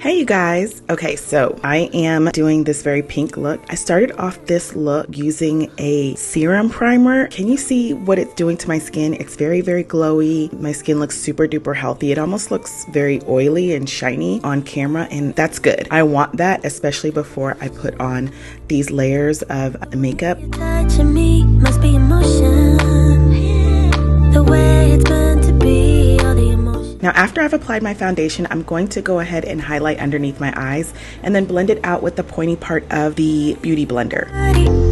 Hey you guys. Okay, so I am doing this very pink look. I started off this look using a serum primer. Can you see what it's doing to my skin? It's very, very glowy. My skin looks super duper healthy. It almost looks very oily and shiny on camera, and that's good. I want that, especially before I put on these layers of makeup. Touching me must be emotion. The way it's meant to be, all the emotion. Now after I've applied my foundation, I'm going to go ahead and highlight underneath my eyes and then blend it out with the pointy part of the Beauty Blender.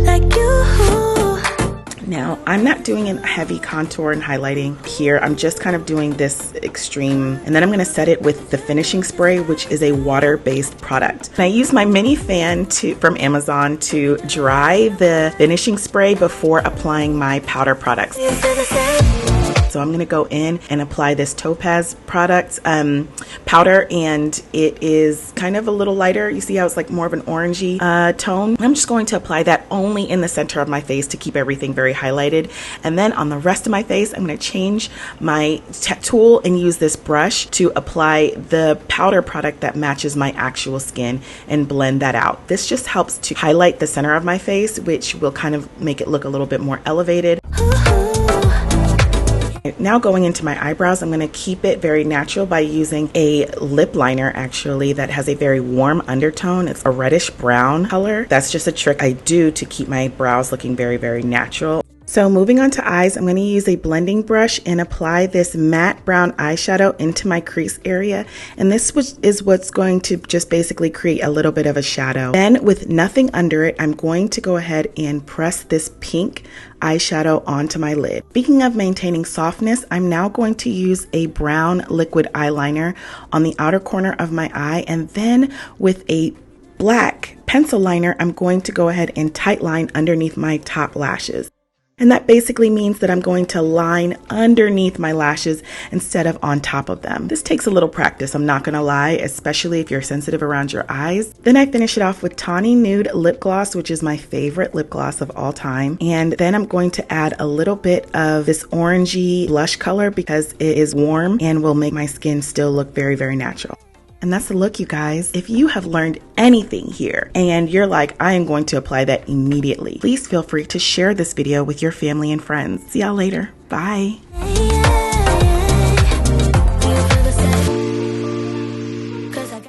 Like you. Now, I'm not doing a heavy contour and highlighting here. I'm just kind of doing this extreme, and then I'm going to set it with the finishing spray, which is a water-based product. And I use my mini fan from Amazon to dry the finishing spray before applying my powder products. So I'm going to go in and apply this Topaz product powder, and it is kind of a little lighter. You see how it's like more of an orangey tone. I'm just going to apply that only in the center of my face to keep everything very highlighted. And then on the rest of my face, I'm going to change my tool and use this brush to apply the powder product that matches my actual skin and blend that out. This just helps to highlight the center of my face, which will kind of make it look a little bit more elevated. Now going into my eyebrows, I'm going to keep it very natural by using a lip liner actually that has a very warm undertone. It's a reddish brown color. That's just a trick I do to keep my brows looking very, very natural. So moving on to eyes, I'm going to use a blending brush and apply this matte brown eyeshadow into my crease area. And this is what's going to just basically create a little bit of a shadow. Then with nothing under it, I'm going to go ahead and press this pink eyeshadow onto my lid. Speaking of maintaining softness, I'm now going to use a brown liquid eyeliner on the outer corner of my eye, and then with a black pencil liner, I'm going to go ahead and tight line underneath my top lashes. And that basically means that I'm going to line underneath my lashes instead of on top of them. This takes a little practice, I'm not gonna lie, especially if you're sensitive around your eyes. Then I finish it off with Tawny Nude lip gloss, which is my favorite lip gloss of all time. And then I'm going to add a little bit of this orangey blush color because it is warm and will make my skin still look very, very natural. And that's the look, you guys. If you have learned anything here and you're like, I am going to apply that immediately, please feel free to share this video with your family and friends. See y'all later. Bye.